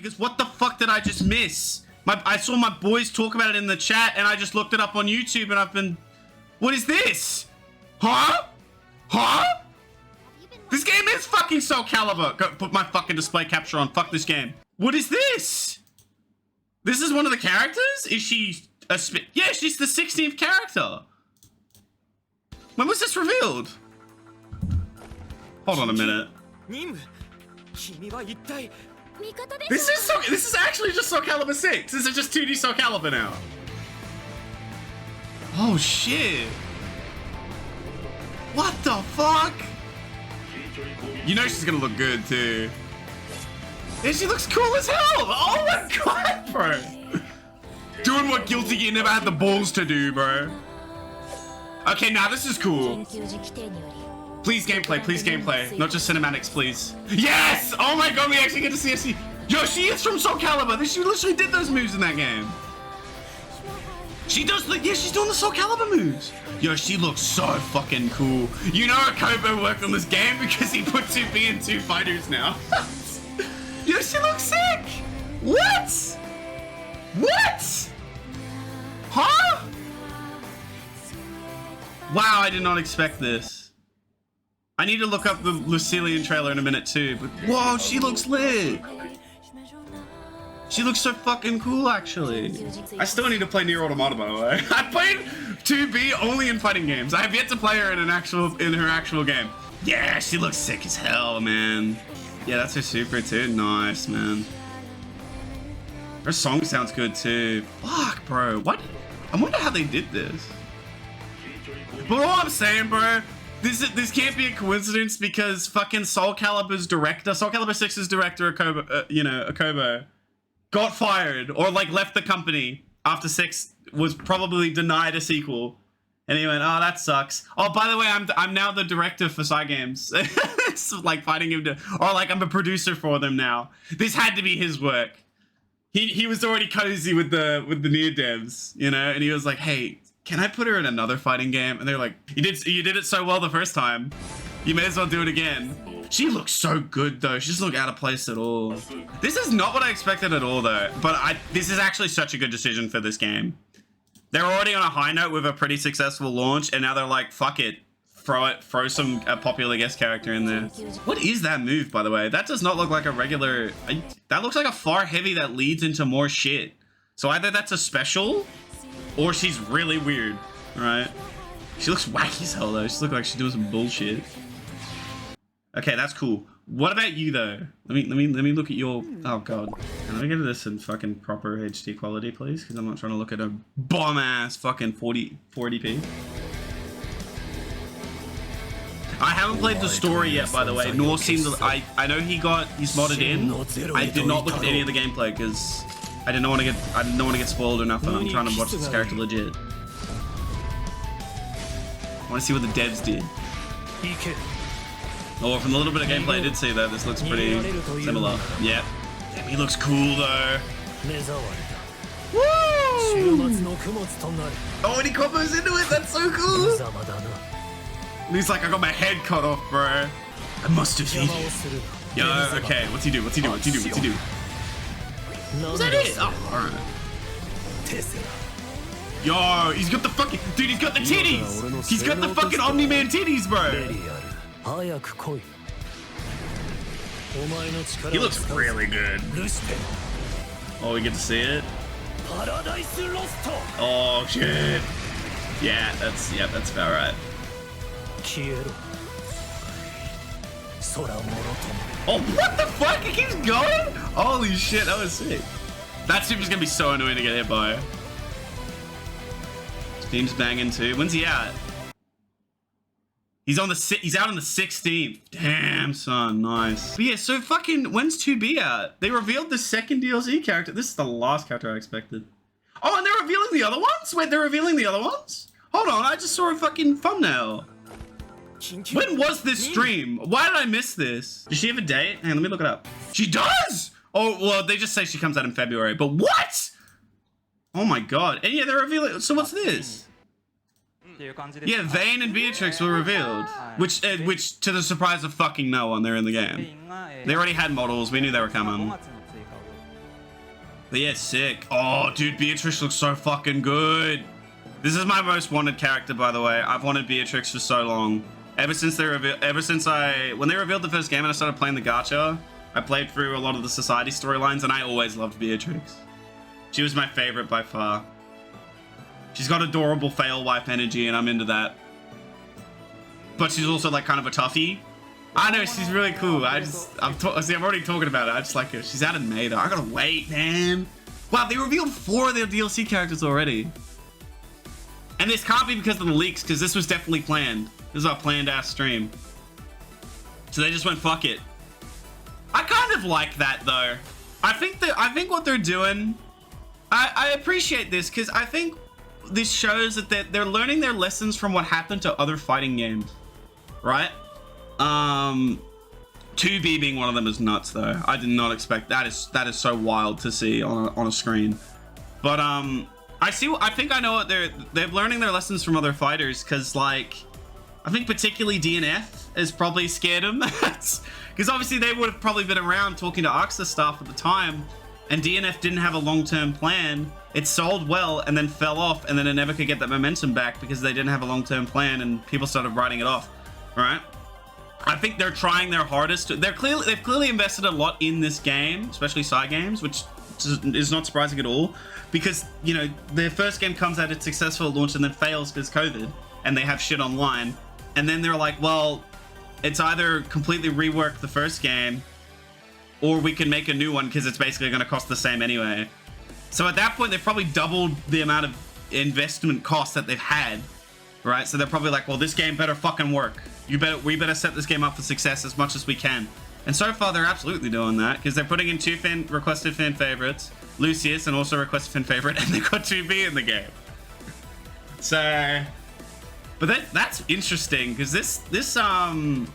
because what the fuck did I just miss? I saw my boys talk about it in the chat and I just looked it up on YouTube and I've been... What is this? Huh? Huh? This game is fucking Soul Calibur. Go put my fucking display capture on. Fuck this game. What is this? This is one of the characters? Is she a yeah, she's the 16th character. When was this revealed? Hold on a minute. This is actually just Soul Calibur 6. This is just 2D Soul Calibur now. Oh shit. What the fuck? You know she's gonna look good too. And she looks cool as hell. Oh my god, bro. Doing what Guilty Gear never had the balls to do, bro. Okay, now this is cool. Please gameplay, not just cinematics, please. Yes! Oh my god, we actually get to see her. Yo, she is from Soul Calibur. She literally did those moves in that game. She does, yeah, she's doing the Soul Calibur moves. Yo, she looks so fucking cool. You know Akobo worked on this game because he put 2B and 2 fighters now. Yo, she looks sick. What? What? Huh? Wow, I did not expect this. I need to look up the Lucilius trailer in a minute too, but whoa, she looks lit. She looks so fucking cool, actually. I still need to play Nier Automata, by the way. I played 2B only in fighting games. I have yet to play her in her actual game. Yeah, she looks sick as hell, man. Yeah, that's her super too. Nice, man. Her song sounds good too. Fuck, bro. What? I wonder how they did this. But all I'm saying, bro, this can't be a coincidence because fucking Soul Calibur's director, Soul Calibur 6's director, Akobo, got fired or like left the company after 6 was probably denied a sequel. And he went, oh, that sucks. Oh, by the way, I'm now the director for Cygames. It's like fighting him to, or like I'm a producer for them now. This had to be his work. He was already cozy with the Nier devs, you know, and he was like, hey, can I put her in another fighting game? And they're like, you did it so well the first time. You may as well do it again. She looks so good though. She doesn't look out of place at all. This is not what I expected at all though. But this is actually such a good decision for this game. They're already on a high note with a pretty successful launch, and now they're like, fuck it. Throw some popular guest character in there. What is that move, by the way? That does not look like a regular... That looks like a far heavy that leads into more shit. So either that's a special, or she's really weird, right? She looks wacky as hell though. She looks like she's doing some bullshit. Okay, that's cool. What about you though? Let me look at your... Oh god. Can I get this in fucking proper HD quality, please? Because I'm not trying to look at a bomb-ass fucking 40p. I haven't played the story yet, by the way, nor seen the... I know he's modded in. I did not look at any of the gameplay because I didn't want to get spoiled or nothing. I'm trying to watch this character legit. I want to see what the devs did. Oh, from the little bit of gameplay I did see though, this looks pretty similar. Yep. Damn, he looks cool though. Woo! Oh, and he combos into it, that's so cool! And he's like, I got my head cut off, bro. I must defeat him. Yo, okay, what's he do? What's he do? What's he do? What's he do? Is that it? Oh, alright. Yo, he's got the fucking... Dude, he's got the titties! He's got the fucking Omni-Man titties, bro! He looks really good. Oh, we get to see it? Oh, shit. Yeah, that's about right. Oh, what the fuck? It keeps going? Holy shit, that was sick. That super's gonna be so annoying to get hit by. Steam's banging too. When's he out? He's out on the 16th. Damn, son, nice. But yeah, so fucking, when's 2B out? They revealed the second DLC character. This is the last character I expected. Oh, and they're revealing the other ones? Wait, they're revealing the other ones? Hold on, I just saw a fucking thumbnail. When was this stream? Why did I miss this? Does she have a date? Hang on, let me look it up. She does! Oh, well, they just say she comes out in February, but what? Oh my god. And yeah, they're revealing, so what's this? Yeah, Vayne and Beatrix were revealed, which to the surprise of fucking no one, they're in the game. They already had models, we knew they were coming. But yeah, sick. Oh, dude, Beatrix looks so fucking good. This is my most wanted character, by the way. I've wanted Beatrix for so long. Ever since when they revealed the first game and I started playing the gacha, I played through a lot of the society storylines and I always loved Beatrix. She was my favorite by far. She's got adorable fail wife energy and I'm into that. But she's also like kind of a toughie. I know, she's really cool. I'm already talking about it. I just like her. She's out in May though. I gotta wait, man. Wow, they revealed 4 of their DLC characters already. And this can't be because of the leaks, because this was definitely planned. This is our planned ass stream. So they just went, fuck it. I kind of like that though. I think what they're doing, I appreciate this, because I think this shows that they're learning their lessons from what happened to other fighting games, right? 2B being one of them is nuts though. I did not expect that. Is so wild to see on a screen. But I think I know what they're learning their lessons from other fighters, because like I think particularly DNF has probably scared them, because obviously they would have probably been around talking to AXA staff at the time, and DNF didn't have a long-term plan. It sold well and then fell off, and then it never could get that momentum back because they didn't have a long-term plan and people started writing it off. All right. I think they're trying their hardest. They've clearly invested a lot in this game, especially side games, which is not surprising at all, because you know their first game comes out, it's successful at launch and then fails because COVID, and they have shit online, and then they're like, well, it's either completely rework the first game, or we can make a new one because it's basically going to cost the same anyway. So at that point, they've probably doubled the amount of investment cost that they've had, right? So they're probably like, well, this game better fucking work. We better set this game up for success as much as we can. And so far, they're absolutely doing that, because they're putting in 2 requested fan favorites, Lucius, and also requested fan favorite, and they've got 2B in the game. So, but that's interesting, because this opens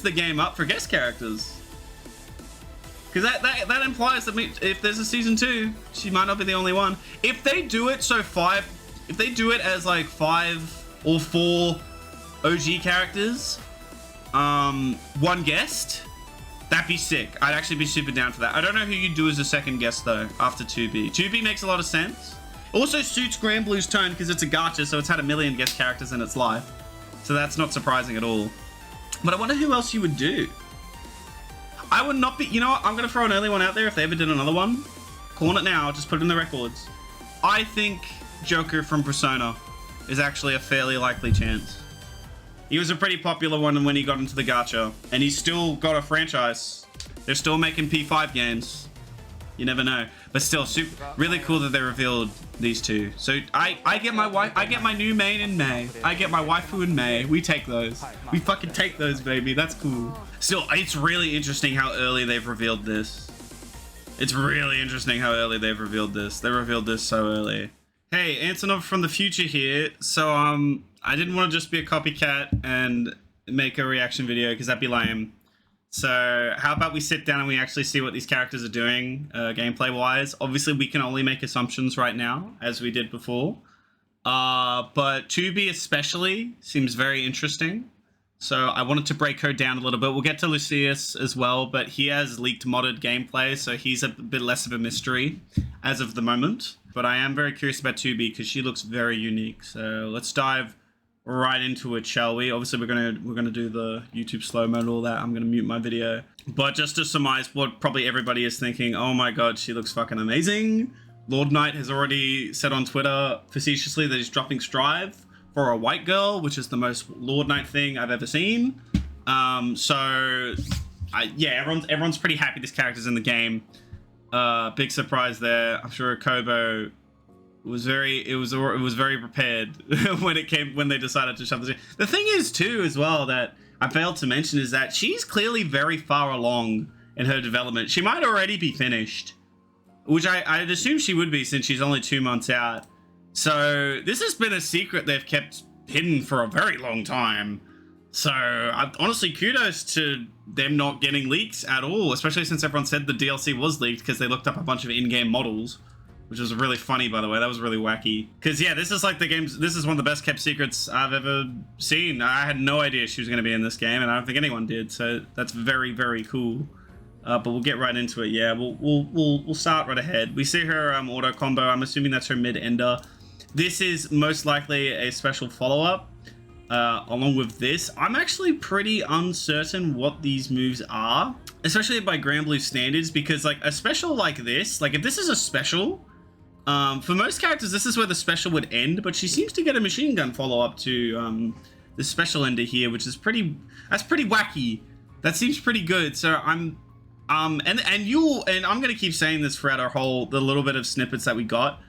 the game up for guest characters. Because that implies that if there's a season 2, she might not be the only one. If they do it if they do it as like 5 or 4 OG characters, 1 guest, that'd be sick. I'd actually be super down for that. I don't know who you'd do as a second guest though after 2B. 2B makes a lot of sense. Also suits Granblue's tone because it's a gacha, so it's had 1 million guest characters in its life. So that's not surprising at all. But I wonder who else you would do. I would not be, you know what, I'm going to throw an early one out there if they ever did another one. Calling it now, just put it in the records. I think Joker from Persona is actually a fairly likely chance. He was a pretty popular one when he got into the gacha, and he's still got a franchise. They're still making P5 games. You never know. But still, really cool that they revealed these 2. So I get my new main in May. I get my waifu in May. We take those. We fucking take those, baby. That's cool. Still, it's really interesting how early they've revealed this. It's really interesting how early they've revealed this. They revealed this so early. Hey, Antonov from the future here. So, I didn't want to just be a copycat and make a reaction video because that'd be lame. So how about we sit down and we actually see what these characters are doing gameplay wise. Obviously we can only make assumptions right now as we did before. But 2B especially seems very interesting. So I wanted to break her down a little bit. We'll get to Lucilius as well, but he has leaked modded gameplay, so he's a bit less of a mystery as of the moment. But I am very curious about 2B because she looks very unique. So let's dive right into it, shall we? Obviously we're gonna do the YouTube slow-mo and all that. I'm gonna mute my video, but just to surmise what probably everybody is thinking, oh my god, she looks fucking amazing. Lord Knight has already said on Twitter facetiously that he's dropping Strive for a white girl, which is the most Lord Knight thing I've ever seen. Yeah, everyone's pretty happy this character's in the game. Big surprise there. I'm sure Kobo was very prepared when they decided to shove this in. The thing is too as well that I failed to mention is that she's clearly very far along in her development. She might already be finished, which I'd assume she would be since she's only 2 months out. So this has been a secret they've kept hidden for a very long time. So honestly, kudos to them not getting leaks at all, especially since everyone said the DLC was leaked because they looked up a bunch of in-game models, which was really funny, by the way. That was really wacky. Because yeah, this is like this is one of the best kept secrets I've ever seen. I had no idea she was going to be in this game, and I don't think anyone did. So that's very, very cool. But we'll get right into it. Yeah, we'll start right ahead. We see her auto combo. I'm assuming that's her mid ender. This is most likely a special follow-up. Along with this, I'm actually pretty uncertain what these moves are, especially by Granblue standards, because like a special like this, like if this is a special, for most characters this is where the special would end, but she seems to get a machine gun follow-up to the special ender here, which is that's pretty wacky. That seems pretty good. So I'm and I'm gonna keep saying this throughout the little bit of snippets that we got.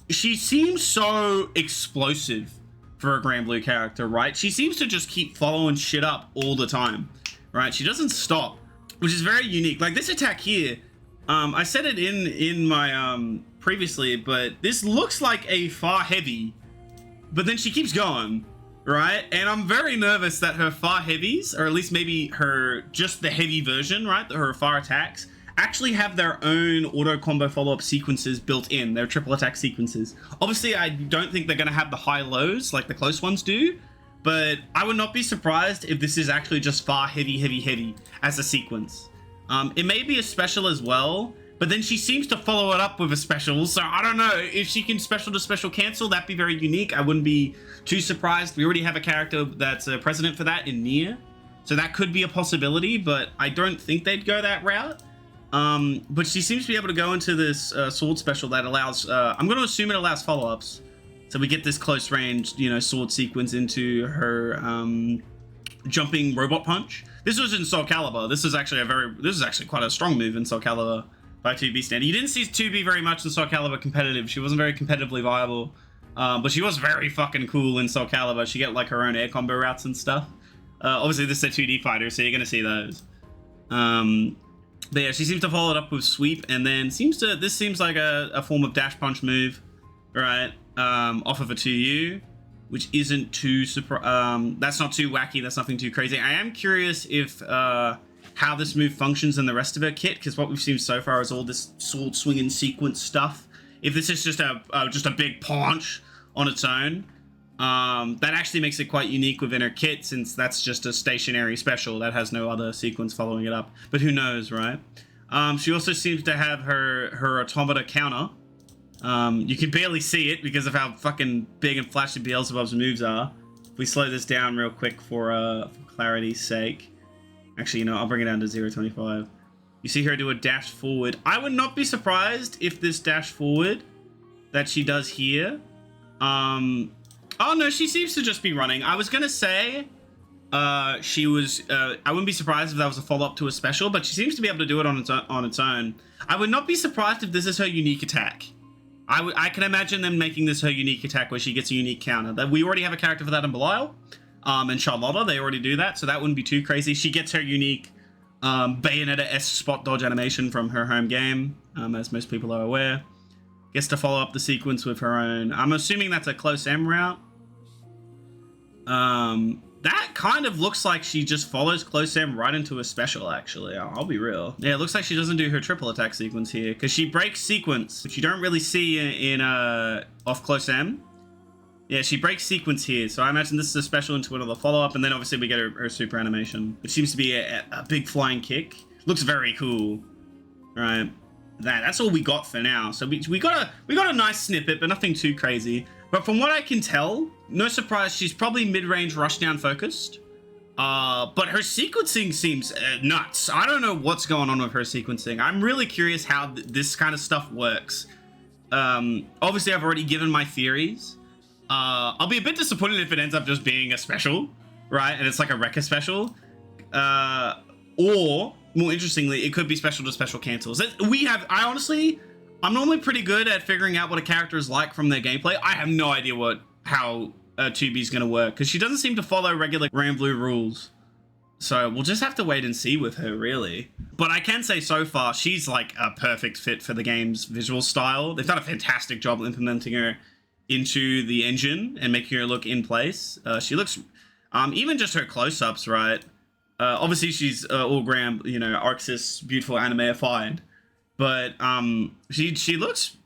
She seems so explosive for a Granblue character, right? She seems to just keep following shit up all the time, right? She doesn't stop, which is very unique. Like this attack here, I said it in my previously, but this looks like a far heavy, but then she keeps going, right? And I'm very nervous that her far heavies, or at least maybe just the heavy version, right? Her far attacks actually have their own auto combo follow-up sequences built in. Their triple attack sequences. Obviously, I don't think they're going to have the high lows like the close ones do, but I would not be surprised if this is actually just far heavy as a sequence. It may be a special as well, but then she seems to follow it up with a special, so I don't know. If she can special to special cancel, that'd be very unique. I wouldn't be too surprised. We already have a character that's a precedent for that in Nier, so that could be a possibility, but I don't think they'd go that route. But she seems to be able to go into this sword special that allows, I'm going to assume it allows follow-ups. So we get this close range, sword sequence into her jumping robot punch. This was in Soul Calibur. This is actually quite a strong move in Soul Calibur by 2B standard. You didn't see 2B very much in Soul Calibur competitive. She wasn't very competitively viable, but she was very fucking cool in Soul Calibur. She get like her own air combo routes and stuff. Obviously this is a 2D fighter, so you're going to see those. But yeah, she seems to follow it up with sweep, and then this seems like a form of dash punch move, right? Off of a 2U, which isn't too that's not too wacky. That's nothing too crazy. I am curious if how this move functions in the rest of her kit, because what we've seen so far is all this sword swinging sequence stuff. If this is just a big punch on its own, that actually makes it quite unique within her kit, since that's just a stationary special that has no other sequence following it up. But who knows, right? She also seems to have her automata counter. You can barely see it because of how fucking big and flashy Beelzebub's moves are. If we slow this down real quick for clarity's sake. Actually, I'll bring it down to 0.25. You see her do a dash forward. I would not be surprised if this dash forward that she does here, oh no, she seems to just be running. I was gonna say I wouldn't be surprised if that was a follow-up to a special, but she seems to be able to do it on its own. I would not be surprised if this is her unique attack. I can imagine them making this her unique attack where she gets a unique counter. That we already have a character for that in Belial. And Charlotta, they already do that, so that wouldn't be too crazy. She gets her unique Bayonetta-esque spot dodge animation from her home game, as most people are aware. Gets to follow up the sequence with her own. I'm assuming that's a close M route. That kind of looks like she just follows close M right into a special, actually. I'll be real. Yeah, it looks like she doesn't do her triple attack sequence here, because she breaks sequence, which you don't really see in off close M. Yeah, she breaks sequence here, so I imagine this is a special into another follow-up, and then obviously we get her super animation, which seems to be a big flying kick. Looks very cool, right? That's all we got for now. So we got a nice snippet, but nothing too crazy. But from what I can tell, no surprise, she's probably mid-range rushdown focused. But her sequencing seems nuts. I don't know what's going on with her sequencing. I'm really curious how this kind of stuff works. Obviously, I've already given my theories. I'll be a bit disappointed if it ends up just being a special, right? And it's like a Rekka special. Or, more interestingly, it could be special to special cancels. I'm normally pretty good at figuring out what a character is like from their gameplay. I have no idea how 2B is going to work, because she doesn't seem to follow regular Granblue rules. So we'll just have to wait and see with her, really. But I can say so far, she's like a perfect fit for the game's visual style. They've done a fantastic job implementing her into the engine and making her look in place. She looks, even just her close-ups, right? Obviously she's all Arxis beautiful animeified, but she looks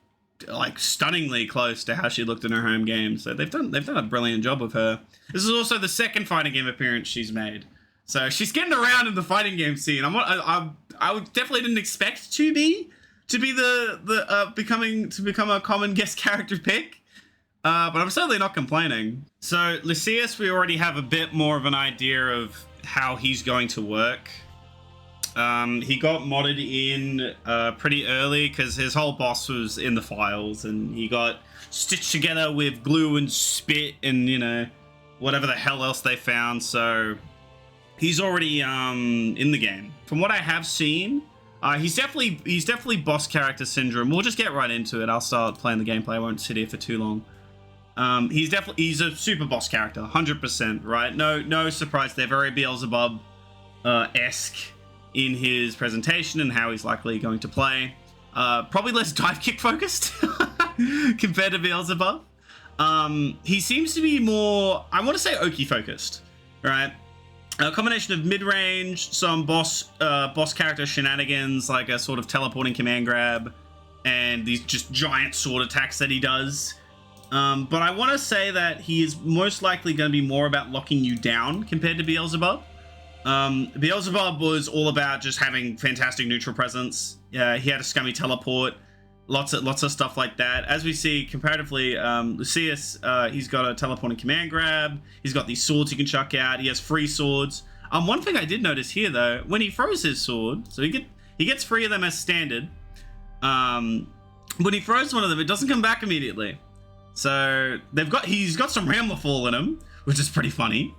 like stunningly close to how she looked in her home game. So they've done a brilliant job with her. This is also the second fighting game appearance she's made, so she's getting around in the fighting game scene. I'm I definitely didn't expect to be become a common guest character pick. But I'm certainly not complaining. So Lucilius, we already have a bit more of an idea of how he's going to work. He got modded in pretty early because his whole boss was in the files, and he got stitched together with glue and spit and, you know, whatever the hell else they found. So he's already in the game. From what I have seen, he's definitely boss character syndrome. We'll just get right into it. I'll start playing the gameplay. I won't sit here for too long. He's a super boss character, 100%, right? No surprise. They're very Beelzebub esque in his presentation and how he's likely going to play. Probably less dive kick focused compared to Beelzebub. He seems to be more, I want to say, Oki focused, right? A combination of mid-range, some boss character shenanigans, like a sort of teleporting command grab, and these just giant sword attacks that he does. But I want to say that he is most likely going to be more about locking you down compared to Beelzebub. Beelzebub was all about just having fantastic neutral presence. He had a scummy teleport, lots of stuff like that. As we see comparatively, Lucilius, he's got a teleporting command grab. He's got these swords he can chuck out. He has free swords. One thing I did notice here though, when he throws his sword, so he gets 3 of them as standard. When he throws one of them, it doesn't come back immediately. So he's got some Ramlerfall in him, which is pretty funny.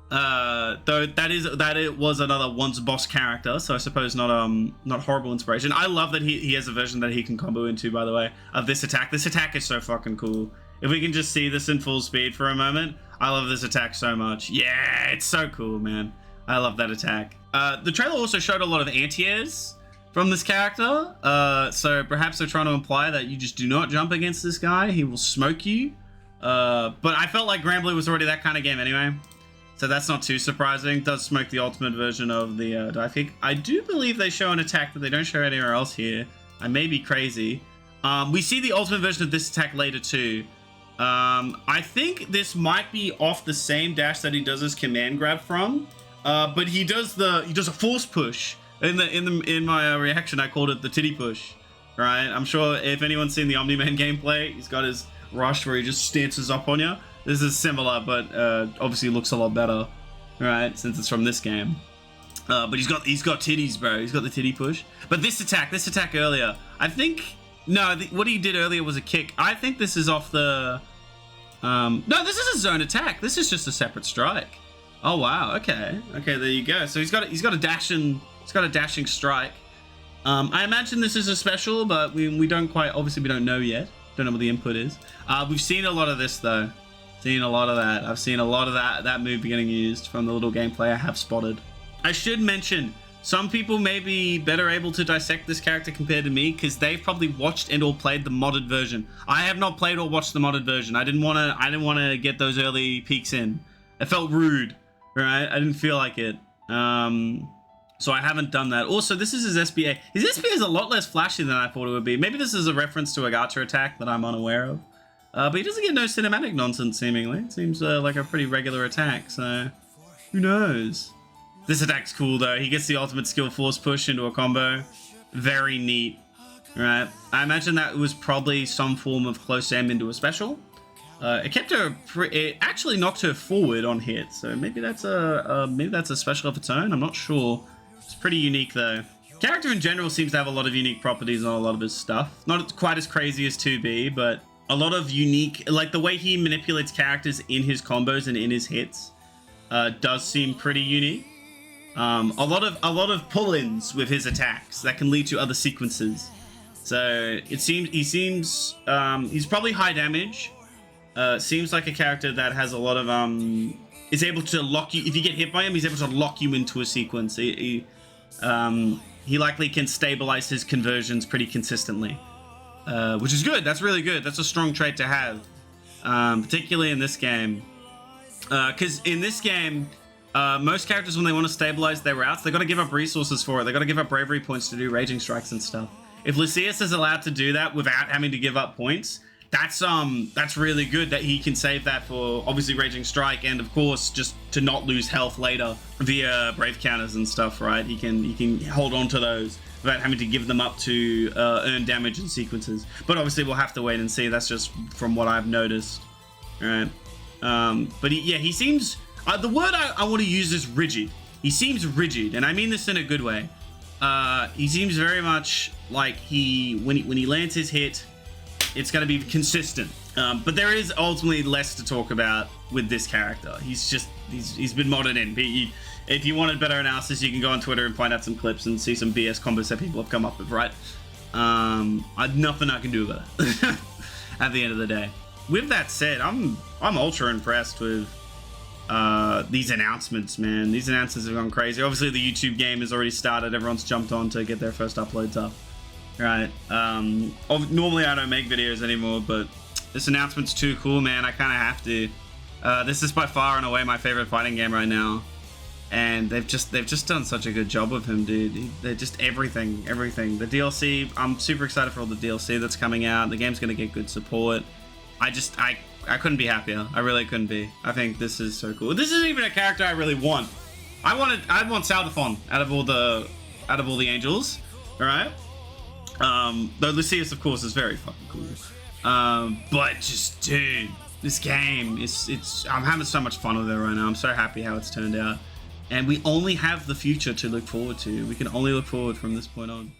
Though it was another once boss character, so I suppose not horrible inspiration. I love that he has a version that he can combo into, by the way, of this attack. This attack is so fucking cool. If we can just see this in full speed for a moment, I love this attack so much. Yeah, it's so cool, man. I love that attack. The trailer also showed a lot of anti-airs from this character, so perhaps they're trying to imply that you just do not jump against this guy. He will smoke you. But I felt like Granblue was already that kind of game anyway, so that's not too surprising. Does smoke the ultimate version of the dive kick. I do believe they show an attack that they don't show anywhere else here. I may be crazy. We see the ultimate version of this attack later too. I think this might be off the same dash that he does his command grab from, but he does a force push. In my reaction, I called it the titty push, right? I'm sure if anyone's seen the Omni-Man gameplay, he's got his rush where he just stances up on you. This is similar, but obviously looks a lot better, right? Since it's from this game. But he's got titties, bro. He's got the titty push. But this attack earlier, I think what he did earlier was a kick. I think this is off the. No, this is a zone attack. This is just a separate strike. Oh wow. Okay. There you go. So he's got a dashing strike. I imagine this is a special, but we don't quite, obviously we don't know yet. Don't know what the input is. We've seen a lot of this though. Seen a lot of that. I've seen a lot of that move getting used from the little gameplay I have spotted. I should mention, some people may be better able to dissect this character compared to me because they've probably watched and or played the modded version. I have not played or watched the modded version. I didn't want to get those early peeks in. It felt rude, right? I didn't feel like it. So I haven't done that. Also, this is his SBA. His SBA is a lot less flashy than I thought it would be. Maybe this is a reference to a gacha attack that I'm unaware of. But he doesn't get no cinematic nonsense, seemingly. It seems like a pretty regular attack, so who knows? This attack's cool, though. He gets the ultimate skill force push into a combo. Very neat, right? I imagine that was probably some form of close aim into a special. It kept her. It actually knocked her forward on hit, so maybe that's a special of its own. I'm not sure. It's pretty unique, though. Character in general seems to have a lot of unique properties on a lot of his stuff. Not quite as crazy as 2B, but a lot of unique, like the way he manipulates characters in his combos and in his hits, does seem pretty unique. A lot of pull-ins with his attacks that can lead to other sequences. So he's probably high damage. Seems like a character that has a lot of is able to lock you. If you get hit by him, he's able to lock you into a sequence. He likely can stabilize his conversions pretty consistently, which is good. That's really good. That's a strong trait to have, particularly in this game. Because in this game, most characters, when they want to stabilize their routes, they got to give up resources for it. They got to give up bravery points to do raging strikes and stuff. If Lucilius is allowed to do that without having to give up points, that's really good that he can save that for obviously Raging Strike, and of course just to not lose health later via Brave counters and stuff, right? He can hold on to those without having to give them up to earn damage in sequences. But obviously we'll have to wait and see. That's just from what I've noticed. All right. But he seems, the word I want to use is rigid. He seems rigid, and I mean this in a good way. He seems very much like when he lands his hit, it's going to be consistent. But there is ultimately less to talk about with this character. He's been modded in. If you wanted better analysis, you can go on Twitter and find out some clips and see some BS combos that people have come up with, right? Nothing I can do about it at the end of the day. With that said, I'm ultra impressed with these announcements, man. These announcements have gone crazy. Obviously, the YouTube game has already started. Everyone's jumped on to get their first uploads up. Right. Normally, I don't make videos anymore, but this announcement's too cool, man. I kind of have to. This is by far and away my favorite fighting game right now, and they've just done such a good job with him, dude. They're just everything. The DLC. I'm super excited for all the DLC that's coming out. The game's gonna get good support. I couldn't be happier. I really couldn't be. I think this is so cool. This isn't even a character I really want. I'd want Saldathon out of all the angels. All right. Though Lucilius, of course, is very fucking cool. But just, dude, this game I'm having so much fun with it right now. I'm so happy how it's turned out, and we only have the future to look forward to. We can only look forward from this point on.